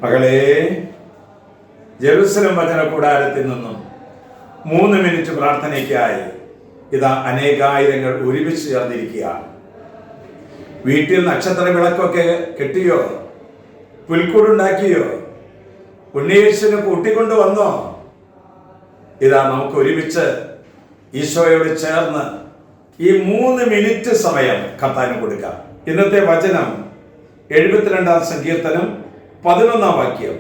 മകളെ, ജെറുസലം വചന കൂടാരത്തിൽ നിന്നും 3 മിനിറ്റ് പ്രാർത്ഥനയ്ക്കായി ഇതാ അനേകായിരങ്ങൾ ഒരുമിച്ച് ചേർന്നിരിക്കുകയാണ്. വീട്ടിൽ നക്ഷത്ര വിളക്കൊക്കെ കെട്ടിയോ? പുൽക്കൂടുണ്ടാക്കിയോ? ഉണ്ണിയേശുവിനെ കൂട്ടിക്കൊണ്ട് വന്നോ? ഇതാ നമുക്ക് ഒരുമിച്ച് ഈശോയോട് ചേർന്ന് ഈ 3 മിനിറ്റ് സമയം കർത്താവിന് കൊടുക്കാം. ഇന്നത്തെ വചനം 72-ാം സങ്കീർത്തനം 11-ാം വാക്യം.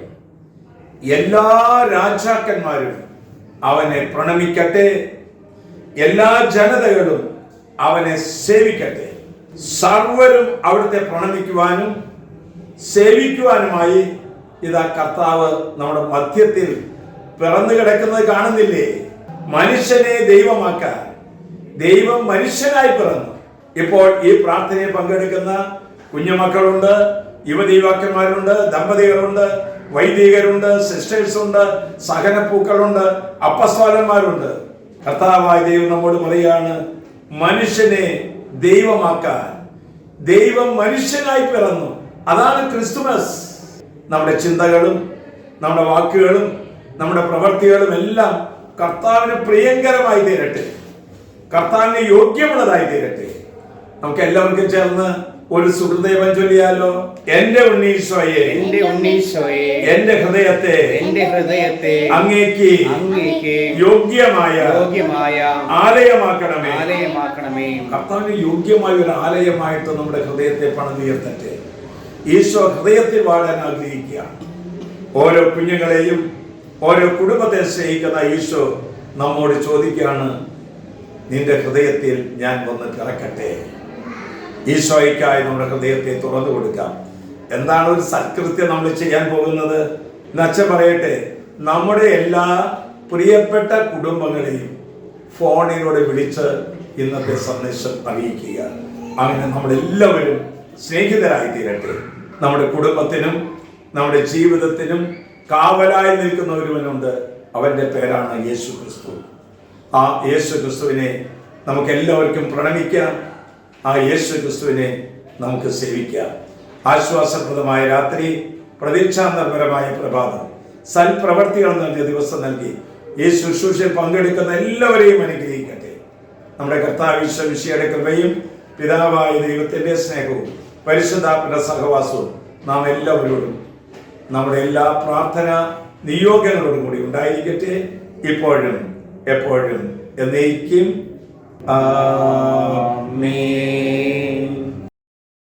എല്ലാ രാജാക്കന്മാരും അവനെ പ്രണമിക്കട്ടെ, എല്ലാ ജനതകളും അവനെ സേവിക്കട്ടെ. സർവരും അവിടുത്തെ പ്രണമിക്കുവാനും സേവിക്കുവാനുമായി ഇതാ കർത്താവ് നമ്മുടെ മധ്യത്തിൽ പിറന്നു കിടക്കുന്നത് കാണുന്നില്ലേ? മനുഷ്യനെ ദൈവമാക്കാൻ ദൈവം മനുഷ്യനായി പിറന്നു. ഇപ്പോൾ ഈ പ്രാർത്ഥനയിൽ പങ്കെടുക്കുന്ന കുഞ്ഞുമക്കളുണ്ട്, യുവദൈവാക്കന്മാരുണ്ട്, ദമ്പതികളുണ്ട്, വൈദികരുണ്ട്, സിസ്റ്റേഴ്സ് ഉണ്ട്, സഹനപ്പൂക്കളുണ്ട്, അപ്പസ്തോലന്മാരുണ്ട്. കർത്താവായ ദൈവം നമ്മോട് പറയാണ്, മനുഷ്യനെ ദൈവമാക്കാൻ ദൈവം മനുഷ്യനായി പിറന്നു. അതാണ് ക്രിസ്തുമസ്. നമ്മുടെ ചിന്തകളും നമ്മുടെ വാക്കുകളും നമ്മുടെ പ്രവൃത്തികളും എല്ലാം കർത്താവിന് പ്രിയങ്കരമായി തീരട്ടെ, കർത്താവിന് യോഗ്യമുള്ളതായി തീരട്ടെ. നമുക്ക് എല്ലാവർക്കും ചേർന്ന് ഒരു സുഹൃദേവൻ ചൊല്ലിയാലോ? എന്റെ ഉണ്ണീശോയെ, എന്റെ ഹൃദയത്തെ അങ്ങേക്ക് യോഗ്യമായ ആലയമാക്കണമേ. കർത്താവിന് യോഗ്യമായ ഒരു ആലയമായിട്ട് നമ്മുടെ ഹൃദയത്തെ പണിതുയർത്തട്ടെ. ഈശോ ഹൃദയത്തിൽ വാഴാൻ ആഗ്രഹിക്കുകയാണ്. ഓരോ കുഞ്ഞുങ്ങളെയും ഓരോ കുടുംബത്തെ സ്നേഹിക്കുന്ന ഈശോ നമ്മോട് ചോദിക്കുകയാണ്, നിന്റെ ഹൃദയത്തിൽ ഞാൻ വന്ന് കിടക്കട്ടെ. ഈശോയ്ക്കായി നമ്മുടെ ഹൃദയത്തെ തുറന്നു കൊടുക്കാം. എന്താണ് ഒരു സത്കൃത്യം നമ്മൾ ചെയ്യാൻ പോകുന്നത്? അച്ഛൻ പറയട്ടെ, നമ്മുടെ എല്ലാ പ്രിയപ്പെട്ട കുടുംബങ്ങളെയും ഫോണിലൂടെ വിളിച്ച് ഇന്നത്തെ സന്ദേശം അറിയിക്കുക. അങ്ങനെ നമ്മളെല്ലാവരും സ്നേഹിതരായി തീരട്ടെ. നമ്മുടെ കുടുംബത്തിനും നമ്മുടെ ജീവിതത്തിനും കാവലായി നിൽക്കുന്ന ഒരുവനുണ്ട്. അവന്റെ പേരാണ് യേശു ക്രിസ്തു. ആ യേശു ക്രിസ്തുവിനെ നമുക്ക് എല്ലാവർക്കും പ്രണമിക്കാം. ആ യേശു ക്രിസ്തുവിനെ നമുക്ക് സേവിക്കാം. ആശ്വാസപ്രദമായ രാത്രി, പ്രതീക്ഷാന്തരപരമായ പ്രഭാതം, സൽപ്രവർത്തികൾ നൽകിയ ദിവസം നൽകി ഈ ശുശ്രൂഷയിൽ പങ്കെടുക്കുന്ന എല്ലാവരെയും അനുഗ്രഹിക്കട്ടെ. നമ്മുടെ കർത്താവ് ഈശോ മിശിഹായുടെ കൃപയും പിതാവായ ദൈവത്തിന്റെ സ്നേഹവും പരിശുദ്ധാത്മയുടെ സഹവാസവും നാം എല്ലാവരോടും നമ്മുടെ എല്ലാ പ്രാർത്ഥന നിയോഗങ്ങളോടും കൂടി ഉണ്ടായിരിക്കട്ടെ, ഇപ്പോഴും എപ്പോഴും എന്നേക്കും.